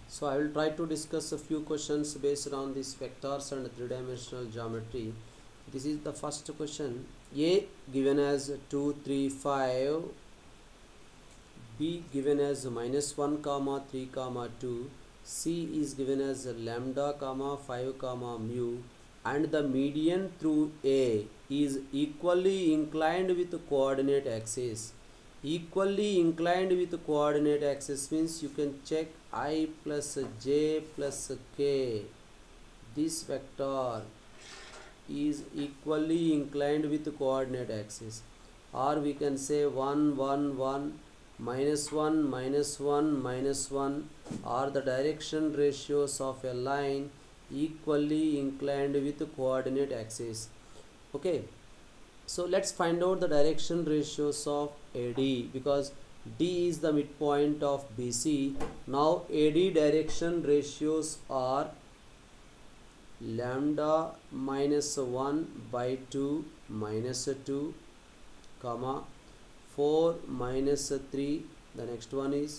So I will try to discuss a few questions based on these vectors and three-dimensional geometry. This is the first question. A given as 2, 3, 5. B given as -1 comma 3 comma 2. C is given as lambda comma 5 comma mu, and the median through A is equally inclined with coordinate axis. Equally inclined with coordinate axis means you can check I plus j plus k. This vector is equally inclined with coordinate axis, or we can say 1 1 1 -1 -1 -1, or the direction ratios of a line equally inclined with coordinate axis. Okay, so let's find out the direction ratios of AD, because D is the midpoint of BC. Now AD direction ratios are lambda -1 by 2 -2 comma 4 -3. The next one is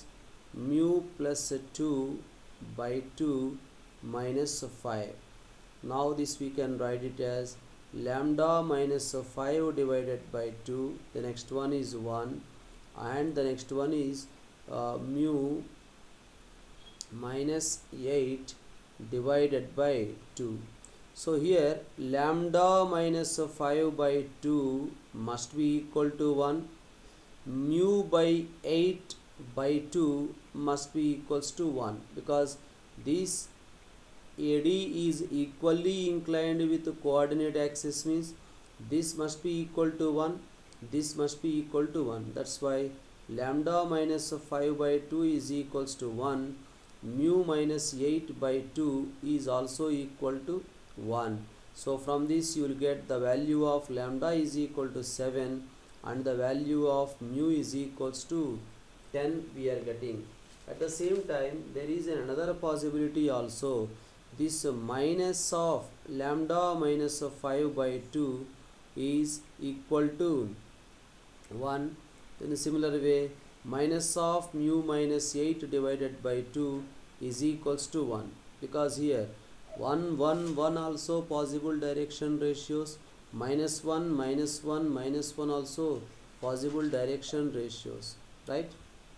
mu plus 2 by 2 -5. Now this we can write it as lambda -5 divided by 2. The next one is 1, and the next one is mu -8 divided by 2. So here lambda -5 by 2 must be equal to 1. Mu by 8 by 2 must be equals to 1, because this AD is equally inclined with the coordinate axis means this must be equal to 1, this must be equal to 1. That's why lambda -5 by 2 is equals to 1. Mu -8 by 2 is also equal to 1. So from this you will get the value of lambda is equal to 7, and the value of mu is equals to 10 we are getting. At the same time, there is another possibility also. This minus of lambda -5 by 2 is equal to 1. In a similar way, minus of mu -8 divided by 2 is equals to 1, because here 1 1 1 also possible direction ratios, -1 -1 -1 also possible direction ratios, right?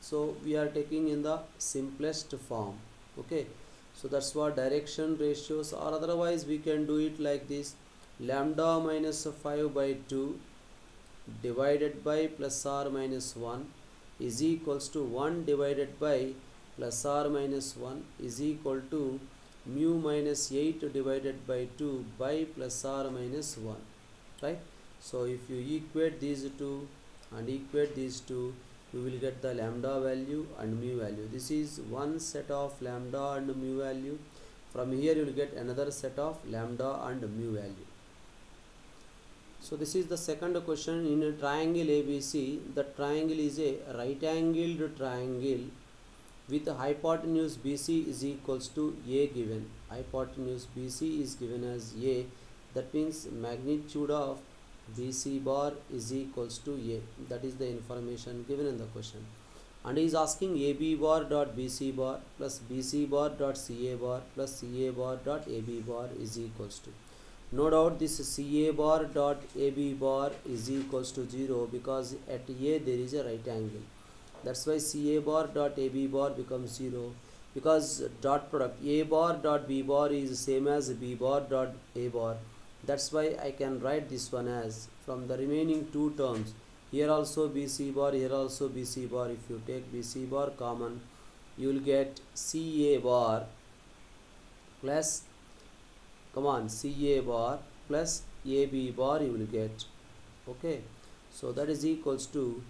So we are taking in the simplest form. Okay, so that's what direction ratios, or otherwise we can do it like this: lambda -5 by 2 divided by plus or minus 1 is equals to 1 divided by plus or minus 1 is equal to mu -8 divided by 2 by plus or minus 1, right? So if you equate these two and equate these two, you will get the lambda value and mu value. This is one set of lambda and mu value. From here you will get another set of lambda and mu value. So this is the second question. In a triangle ABC, the triangle is a right angled triangle with a hypotenuse BC is equals to A given. Hypotenuse BC is given as A. That means magnitude of BC bar is equals to A. That is the information given in the question. And he is asking AB bar dot BC bar plus BC bar dot CA bar plus CA bar dot AB bar is equals to. No doubt this CA bar dot AB bar is equals to 0, because at A there is a right angle. That's why CA bar dot AB bar becomes 0, because dot product A bar dot B bar is same as B bar dot A bar. That's why I can write this one as, from the remaining two terms, here also BC bar, here also BC bar. If you take BC bar common, you will get CA bar plus, come on, CA bar plus AB bar you will get. Okay, so that is equals to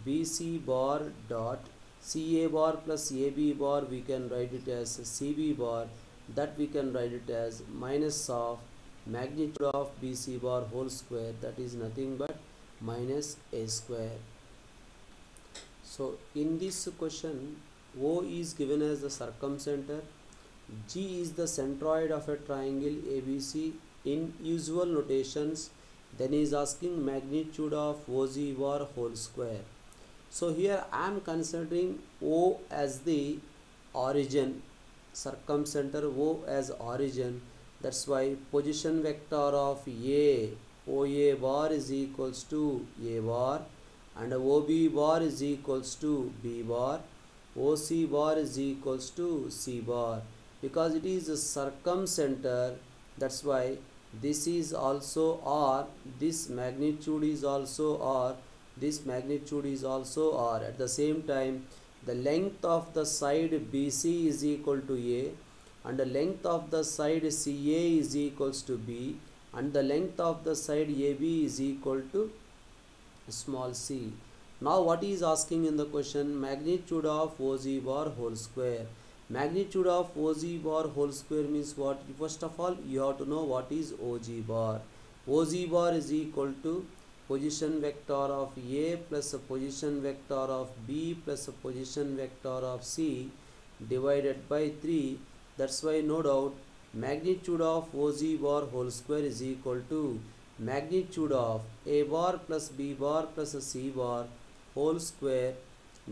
BC bar dot CA bar plus AB bar, we can write it as CB bar, that we can write it as minus of magnitude of BC bar whole square, that is nothing but minus A square. So in this question, O is given as the circumcenter, G is the centroid of a triangle ABC in usual notations. Then he is asking magnitude of OG bar whole square. So here I am considering O as the origin circumcenter O as origin. That's why position vector of A OA bar is equals to A bar, and OB bar is equals to B bar, OC bar is equals to C bar. Because it is a circumcenter, that's why this is also R, this magnitude is also R, this magnitude is also R. At the same time, the length of the side BC is equal to A, and the length of the side CA is equals to B, and the length of the side AB is equal to small c. Now what is asking in the question? Magnitude of OZ bar whole square. Magnitude of OZ bar whole square means what? First of all, you have to know what is OZ bar. OZ bar is equal to position vector of A plus a position vector of B plus a position vector of C divided by 3. That's why no doubt magnitude of OZ bar whole square is equal to magnitude of A bar plus B bar plus C bar whole square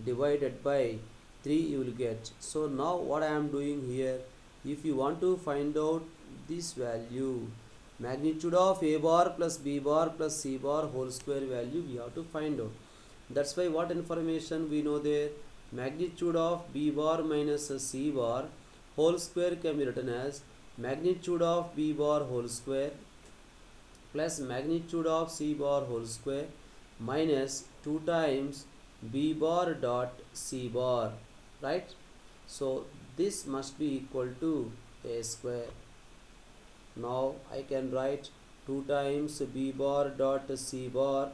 divided by 3 you will get. So now what I am doing here, if you want to find out this value, magnitude of A bar plus B bar plus C bar whole square value we have to find out. That's why what information we know there? Magnitude of B bar minus C bar whole square can be written as magnitude of B bar whole square plus magnitude of C bar whole square minus 2 times B bar dot C bar, right? So this must be equal to A square. Now I can write 2 times B bar dot C bar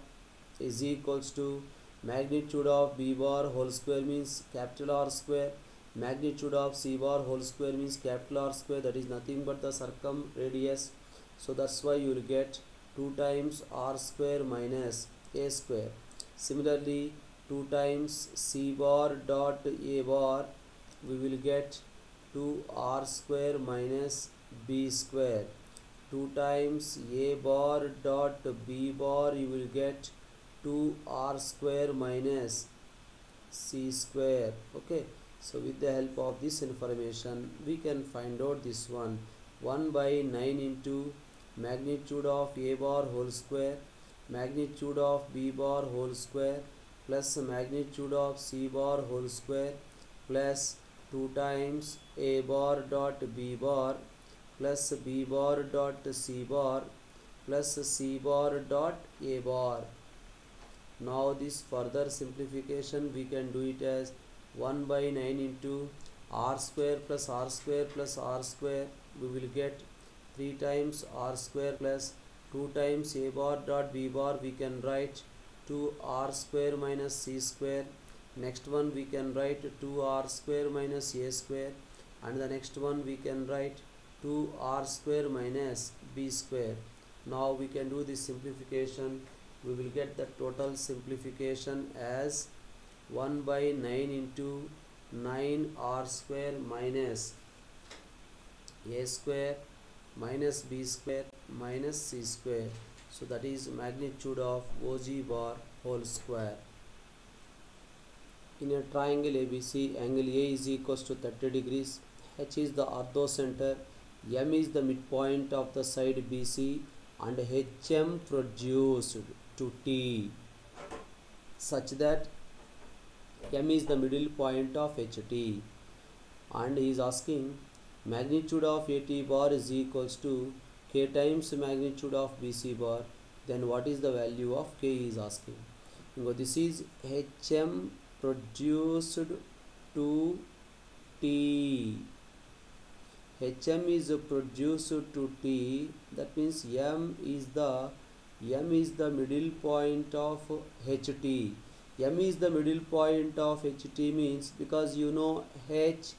is equals to magnitude of B bar whole square means capital R square, magnitude of C bar whole square means capital R square, that is nothing but the circumradius. So that's why you will get 2 times R square minus A square. Similarly, 2 times C bar dot A bar we will get 2R square minus B square. 2 times A bar dot B bar you will get 2R square minus C square. Okay, so with the help of this information we can find out this one. 1 by 9 into magnitude of A bar whole square, magnitude of B bar whole square plus magnitude of C bar whole square plus 2 times A bar dot B bar plus B bar dot C bar plus C bar dot A bar. Now this further simplification we can do it as 1 by 9 into R square plus R square plus R square, we will get 3 times R square plus 2 times A bar dot B bar, we can write 2R square minus C square. Next one we can write 2R square minus A square, and the next one we can write 2R square minus B square. Now we can do this simplification. We will get the total simplification as 1 by 9 into 9R square minus A square minus B square minus C square. So that is magnitude of OZ bar whole square. In a triangle ABC, angle A is equals to 30 degrees, H is the orthocenter, M is the midpoint of the side BC, and HM produced to T such that M is the middle point of HT, and he is asking magnitude of AT bar is equals to K times magnitude of BC bar. Then what is the value of K he is asking. This is HM produced to T. HM is produced to T, that means M is the middle point of HT. M is the middle point of HT means, because you know H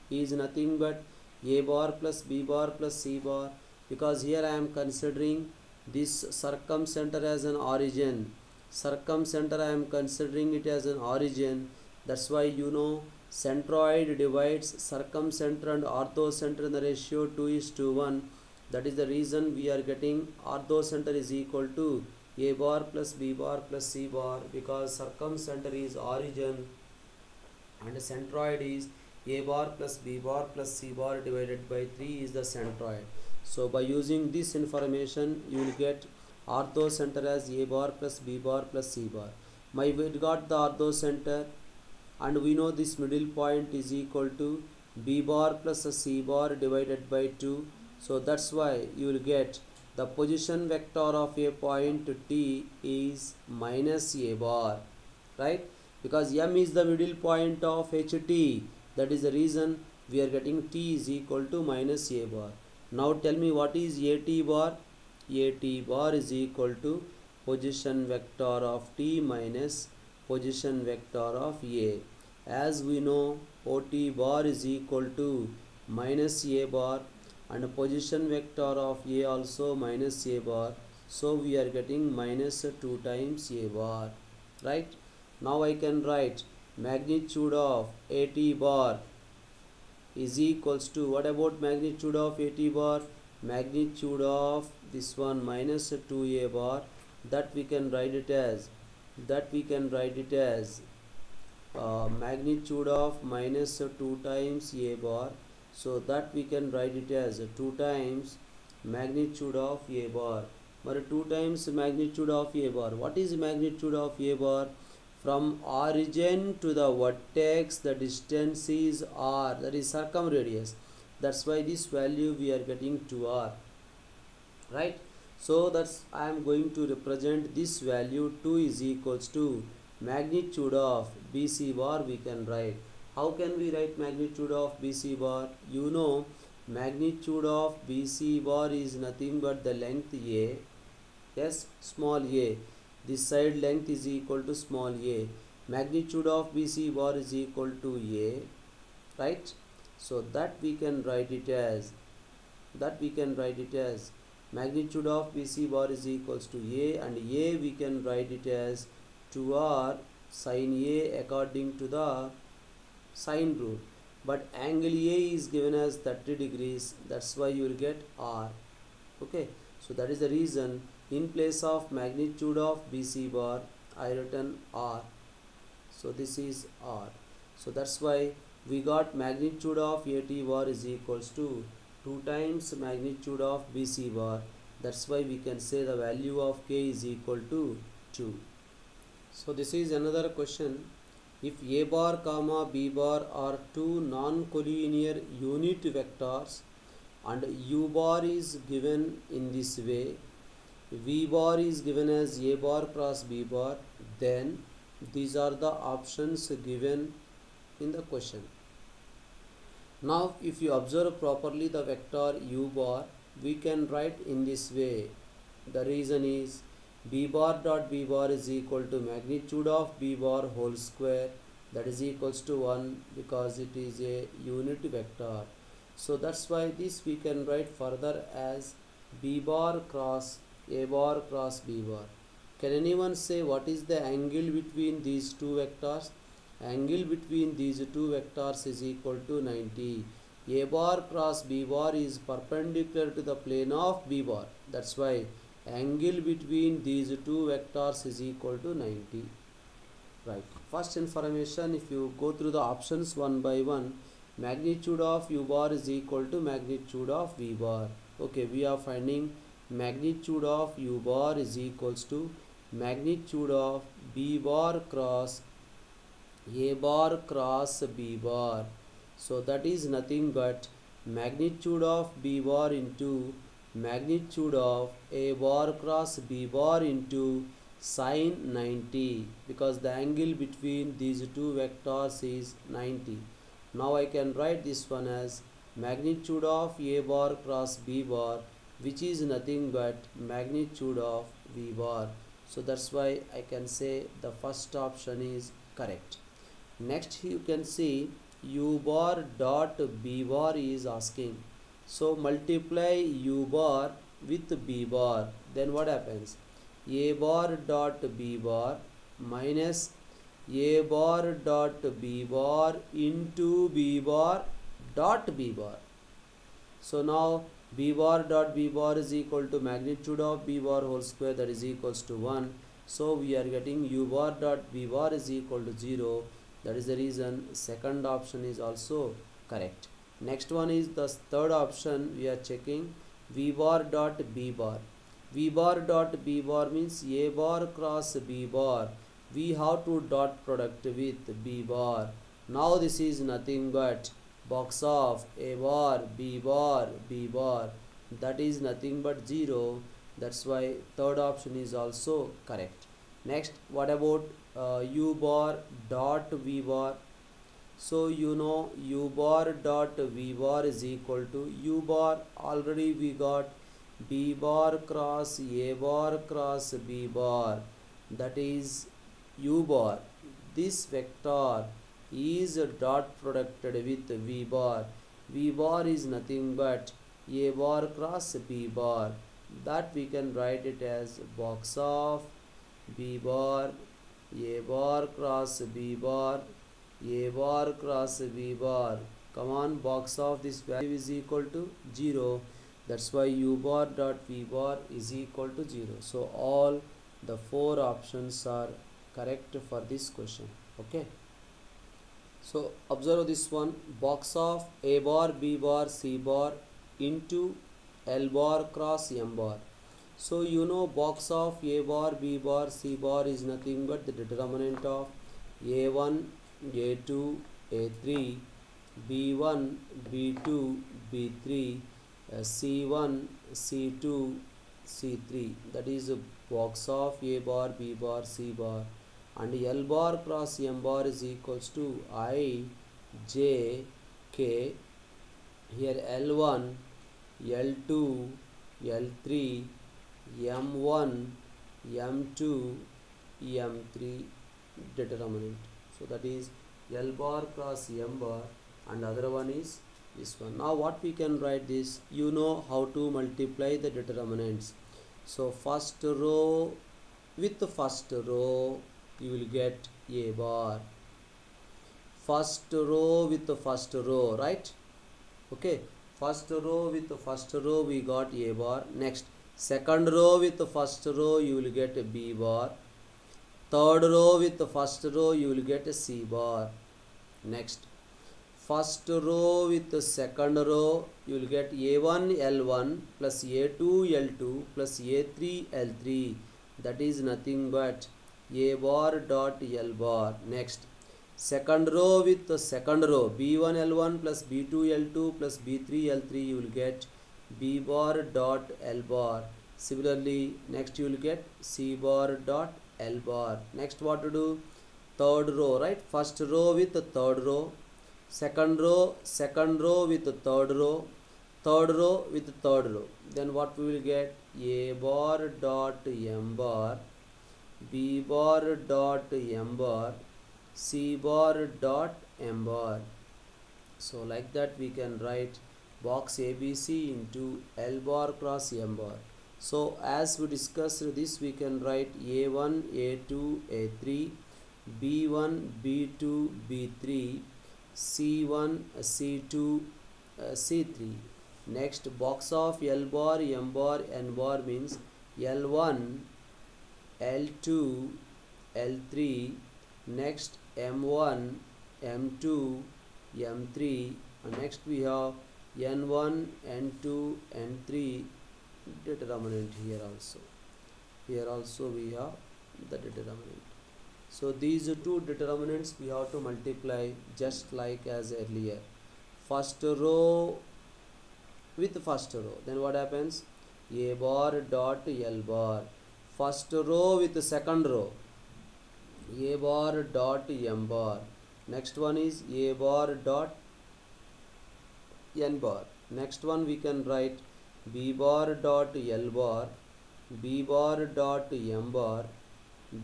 is nothing but A bar plus B bar plus C bar, because here I am considering this circumcenter as an origin. Circumcenter I am considering it as an origin. That's why you know centroid divides circumcenter and orthocenter in the ratio 2:1. That is the reason we are getting orthocenter is equal to A bar plus B bar plus C bar, because circumcenter is origin and centroid is a bar plus b bar plus c bar divided by 3 is the centroid. So by using this information you will get orthocenter as a bar plus b bar plus c bar. We got the orthocenter, and we know this middle point is equal to b bar plus c bar divided by 2. So that's why you will get the position vector of a point T is minus a bar, right? Because m is the middle point of HT, that is the reason we are getting T is equal to minus a bar. Now tell me what is AT bar? AT bar is equal to position vector of T minus position vector of A. As we know, OT bar is equal to minus A bar, and position vector of A also minus A bar. So we are getting minus 2 times A bar, right? Now I can write magnitude of AT bar is equals to, what about magnitude of AT bar? Magnitude of this one minus 2A bar, that we can write it as magnitude of minus 2 times A bar. So that we can write it as 2 times magnitude of A bar. But 2 times magnitude of A bar. What is magnitude of A bar? From origin to the vertex the distance is r, that is circumradius. That's why this value we are getting 2r, right? So that's I am going to represent this value 2 is equals to magnitude of BC bar. We can write, how can we write magnitude of BC bar? You know, magnitude of BC bar is nothing but the length A, yes, small a. This side length is equal to small a. Magnitude of BC bar is equal to A, right? So that we can write it as magnitude of BC bar is equals to A, and A we can write it as 2r sin A according to the sine rule. But angle A is given as 30 degrees, that's why you will get r. Okay, so that is the reason in place of magnitude of BC bar I written r. So this is r. So that's why we got magnitude of AT bar is equals to 2 times magnitude of BC bar. That's why we can say the value of K is equal to 2. So this is another question. If A bar comma B bar are two non-collinear unit vectors and U bar is given in this way, V bar is given as A bar cross B bar, then these are the options given in the question. Now if you observe properly the vector U bar, we can write in this way. The reason is B bar dot B bar is equal to magnitude of B bar whole square, that is equals to 1, because it is a unit vector. So that's why this we can write further as B bar cross A bar cross B bar. Can anyone say what is the angle between these two vectors? Angle between these two vectors is equal to 90. A bar cross B bar is perpendicular to the plane of B bar. That's why angle between these two vectors is equal to 90. Right. First information, if you go through the options one by one, magnitude of U bar is equal to magnitude of V bar. Okay, we are finding magnitude of U bar is equals to magnitude of B bar cross A bar cross B bar. So that is nothing but magnitude of B bar into magnitude of A bar cross B bar into sine 90, because the angle between these two vectors is 90. Now I can write this one as magnitude of A bar cross B bar, which is nothing but magnitude of V bar. So that's why I can say the first option is correct. Next you can see U bar dot B bar is asking. So multiply U bar with B bar, then what happens? A bar dot B bar minus A bar dot B bar into B bar dot B bar. So now B bar dot B bar is equal to magnitude of B bar whole square, that is equals to 1. So we are getting U bar dot B bar is equal to 0. That is the reason second option is also correct. Next one is the third option. We are checking v bar dot b bar. V bar dot b bar means a bar cross b bar. We have to dot product with b bar. Now this is nothing but box of a bar b bar b bar. That is nothing but 0. That's why third option is also correct. Next, what about u bar dot v bar? So you know u bar dot v bar is equal to u bar. Already we got b bar cross a bar cross b bar. That is u bar. This vector is dot producted with v bar. V bar is nothing but a bar cross b bar. That we can write it as box of b bar a bar cross b bar a bar cross b bar. Come on, box of this value is equal to 0. That's why u bar dot v bar is equal to 0. So all the 4 options are correct for this question. Okay. So observe this one, box of a bar b bar c bar into L bar cross M bar. So you know box of a bar b bar c bar is nothing but the determinant of a1 a2 a3 b1 b2 b3 c1 c2 c3. That is a box of a bar b bar c bar, and L bar cross M bar is equals to I j k. Here L1 L2 L3 M1 M2 M3 determinant. So that is L bar cross M bar, and other one is this one. Now what we can write this, you know how to multiply the determinants. So first row with the first row you will get a bar. First row with the first row, right? Okay, first row with the first row we got a bar. Next, second row with the first row you will get a b bar. Third row with the first row you will get a c bar. Next, first row with the second row you will get a1 l1 plus a2 l2 plus a3 l3. That is nothing but a bar dot l bar. Next, second row with the second row b1 l1 plus b2 l2 plus b3 l3 you will get b bar dot l bar. Similarly, next you will get c bar dot l bar. Next, what to do? Third row, right? First row with the third row, second row with the third row with the third row. Then what we will get? A bar dot m bar, b bar dot m bar, c bar dot m bar. So like that we can write box ABC into L bar cross M bar. So as we discussed this, we can write A1 A2 A3 B1 B2 B3 C1 C2 C3. Next, box of L bar M bar N bar means L1 L2 L3. Next, M1 M2 M3. And next we have N1 N2 N3 determinant here also. Here also we have the determinant. So these two determinants we have to multiply just like as earlier. First row with first row. Then what happens? A bar dot L bar. First row with the second row. A bar dot M bar. Next one is A bar dot N bar. Next one we can write B bar dot L bar, B bar dot M bar,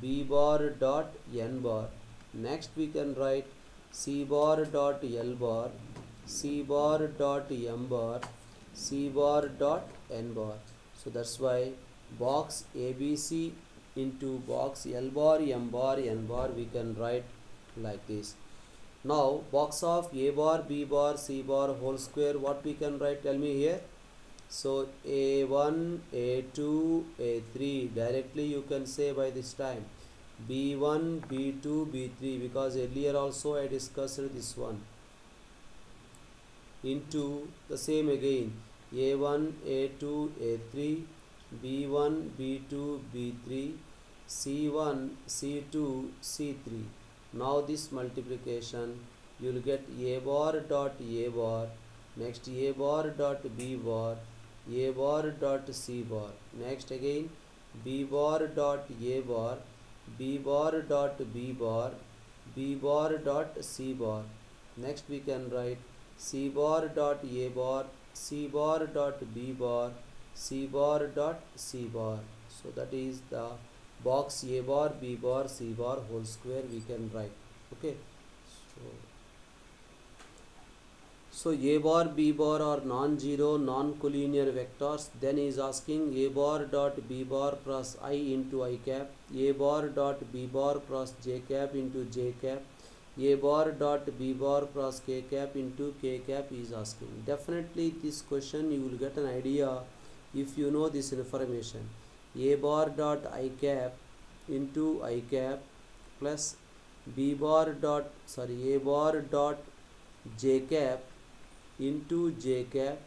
B bar dot N bar. Next we can write C bar dot L bar, C bar dot M bar, C bar dot N bar. So that's why box ABC into box L bar, M bar, N bar we can write like this. Now box of A bar, B bar, C bar whole square, what we can write? Tell me here. So A1, A2, A3 directly you can say by this time. b1 b2 b3, because earlier also I discussed this one, into the same again a1 a2 a3 b1 b2 b3 c1 c2 c3. Now this multiplication you will get a bar dot a bar, next a bar dot b bar, a bar dot c bar, next again b bar dot a bar, b bar dot b bar, b bar dot c bar. Next we can write c bar dot a bar, c bar dot b bar, c bar dot c bar. So that is the box a bar b bar c bar whole square we can write. Okay, so a bar b bar are non-zero non-collinear vectors. Then he is asking a bar dot b bar cross I into I cap, a bar dot b bar cross j cap into j cap, a bar dot b bar cross k cap into k cap is asking. Definitely this question you will get an idea if you know this information. A bar dot I cap into I cap plus b bar dot a bar dot j cap into j cap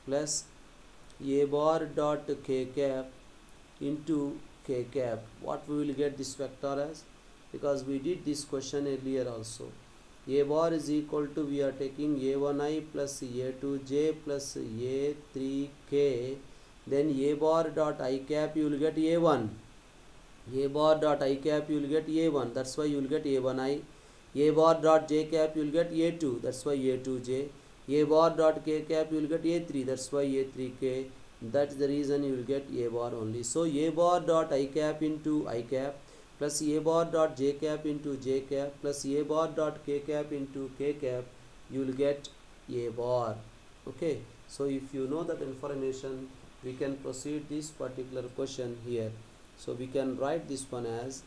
plus a bar dot k cap into k cap. What we will get this vector as? Because we did this question earlier also. A bar is equal to, we are taking a1i plus a2j plus a3k, then a bar dot I cap you will get a1, a bar dot I cap you will get a1, that's why you will get a1i, a bar dot j cap you will get a2, that's why a2j, a bar dot k cap you will get a3, that's why a3k, that's the reason you will get a bar only. So a bar dot I cap into I cap plus a bar dot j cap into j cap plus a bar dot k cap into k cap, you will get a bar. Okay, so if you know that information, we can proceed this particular question here. So we can write this one as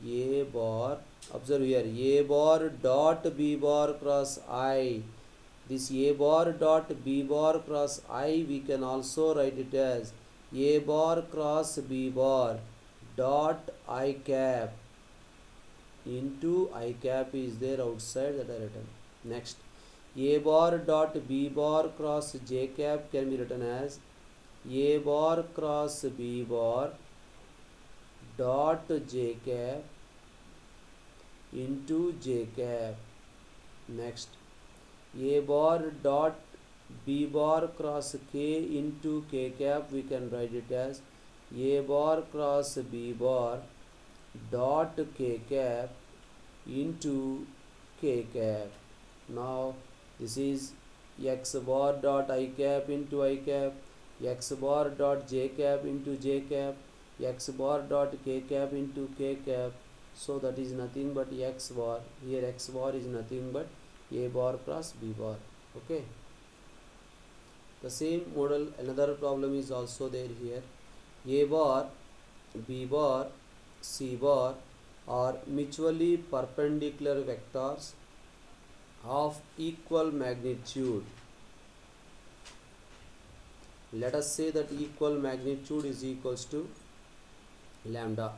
a bar, observe here, a bar dot b bar cross I. This a bar dot b bar cross I, we can also write it as a bar cross b bar dot I cap into I cap is there outside that I written. Next, a bar dot b bar cross j cap can be written as a bar cross b bar dot j cap into j cap. Next, a bar dot b bar cross k into k cap, we can write it as a bar cross b bar dot k cap into k cap. Now this is x bar dot I cap into I cap, x bar dot j cap into j cap, x bar dot k cap into k cap. So that is nothing but x bar. Here x bar is nothing but a bar cross b bar. Okay, the same model, another problem is also there here. A bar b bar c bar are mutually perpendicular vectors of equal magnitude. Let us say that equal magnitude is equals to lambda.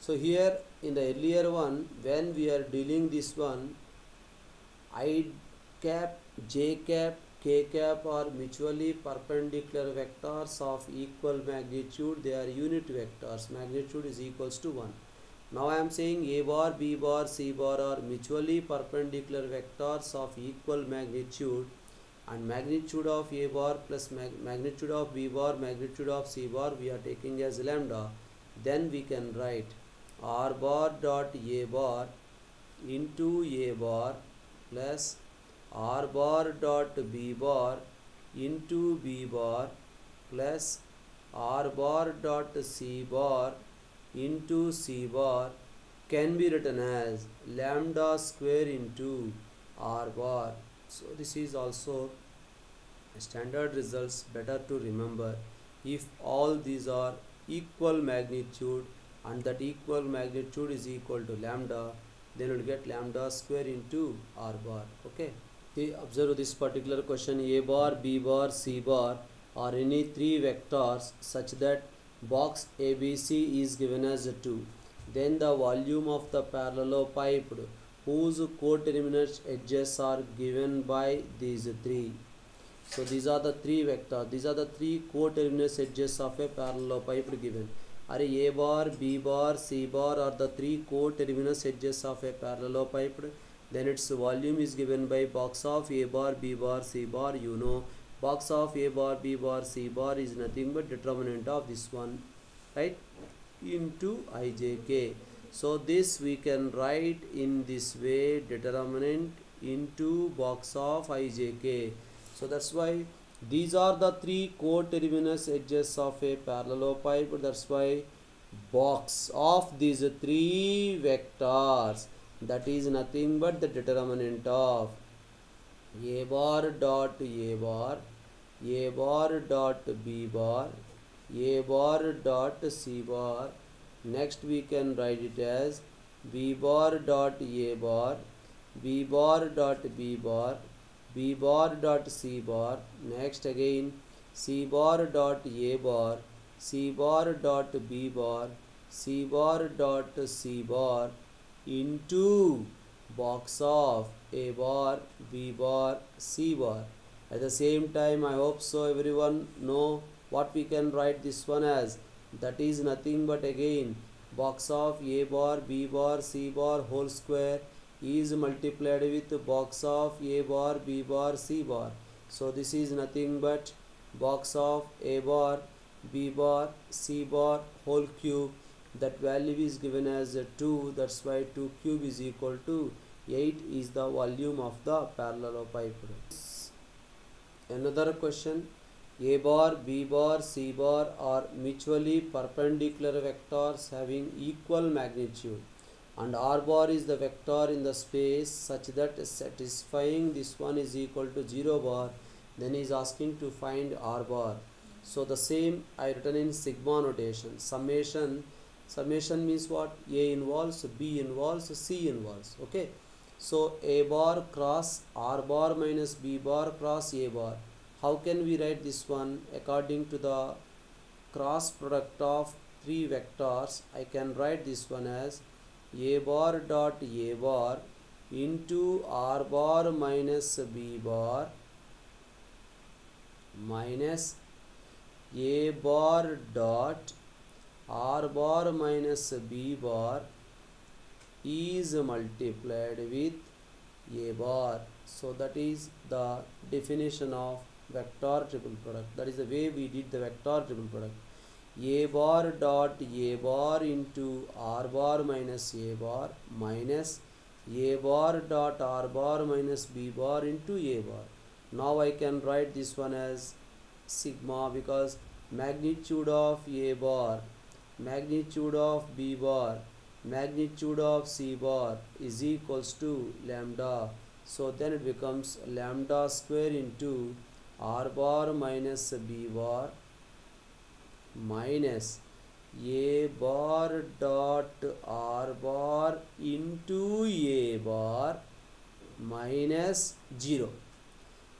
So here in the earlier one, when we are dealing this one, I cap, j cap, k cap are mutually perpendicular vectors of equal magnitude. They are unit vectors. Magnitude is equals to 1. Now I am saying a bar, b bar, c bar are mutually perpendicular vectors of equal magnitude, and magnitude of a bar plus magnitude of b bar, magnitude of c bar we are taking as lambda. Then we can write r bar dot a bar into a bar plus r bar dot b bar into b bar plus r bar dot c bar into c bar can be written as lambda square into r bar. So this is also standard results, better to remember. If all these are equal magnitude and that equal magnitude is equal to lambda, then we will get lambda square into r bar. Okay, observe this particular question. A bar, b bar, c bar are any three vectors such that box ABC is given as 2. then the volume of the parallelepiped whose coterminous edges are given by these three. So these are the three vectors. These are the three coterminous edges of a parallelepiped given. Are A bar, B bar, C bar are the three coterminous edges of a parallelepiped. Then its volume is given by box of A bar, B bar, C bar. You know, box of A bar, B bar, C bar is nothing but determinant of this one, right? Into ijk. So this we can write in this way, determinant into box of ijk. So that's why these are the three coterminous edges of a parallelepiped. That's why box of these three vectors, that is nothing but the determinant of A bar dot A bar, A bar dot B bar, A bar dot C bar. Next we can write it as B bar dot A bar, B bar dot B bar, B bar dot C bar. Next again C bar dot A bar, C bar dot B bar, C bar dot C bar into box of A bar, B bar, C bar. At the same time, I hope so everyone know what we can write this one as. That is nothing but again box of A bar, B bar, C bar whole square is multiplied with box of A bar, B bar, C bar. So this is nothing but box of A bar, B bar, C bar whole cube. That value is given as 2. That's why 2 cube is equal to 8 is the volume of the parallelepiped. Another question. A bar, B bar, C bar are mutually perpendicular vectors having equal magnitude, and R bar is the vector in the space such that satisfying this one is equal to 0 bar. Then he is asking to find R bar. So the same I written in sigma notation. Summation means what? A involves, B involves, C involves. Okay. So A bar cross R bar minus B bar cross A bar. How can we write this one? According to the cross product of three vectors, I can write this one as A bar dot A bar into R bar minus B bar minus A bar dot R bar minus B bar is multiplied with A bar. So that is the definition of vector triple product. That is the way we did the vector triple product. A bar dot A bar into R bar minus A bar minus A bar dot R bar minus B bar into A bar. Now I can write this one as sigma, because magnitude of A bar, magnitude of B bar, magnitude of C bar is equals to lambda. So then it becomes lambda square into R bar minus B bar minus A bar dot R bar into A bar minus 0.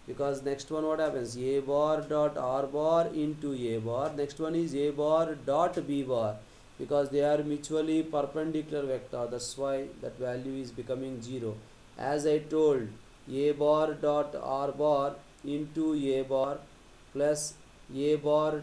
Because next one what happens? A bar dot R bar into A bar. Next one is A bar dot B bar, because they are mutually perpendicular vector. That's why that value is becoming 0. As I told, A bar dot R bar into A bar plus B bar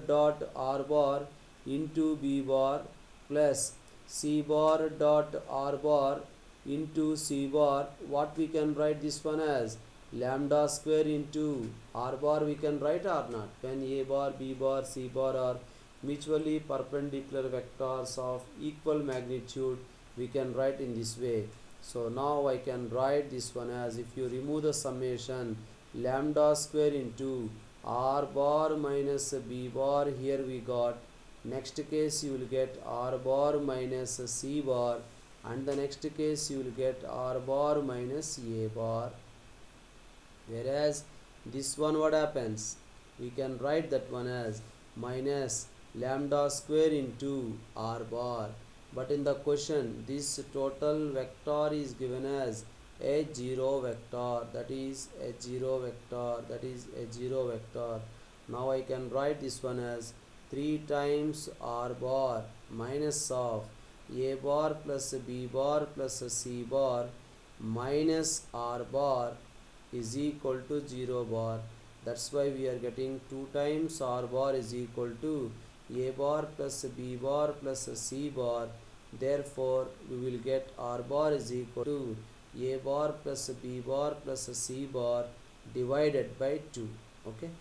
dot R bar into B bar plus C bar dot R bar into C bar. What we can write this one as? Lambda square into R bar we can write or not? When A bar, B bar, C bar are mutually perpendicular vectors of equal magnitude, we can write in this way. So now I can write this one as, if you remove the summation, lambda square into R bar minus B bar, here we got. Next case you will get R bar minus C bar, and the next case you will get R bar minus A bar. Whereas this one what happens? We can write that one as minus lambda square into R bar. But in the question, this total vector is given as H0 vector, that is H0 vector, that is H0 vector. Now I can write this one as 3 times r bar minus of a bar plus b bar plus c bar minus r bar is equal to 0 bar. That's why we are getting 2 times r bar is equal to a bar plus b bar plus c bar. Therefore we will get r bar is equal to a bar plus b bar plus c bar divided by 2. Okay.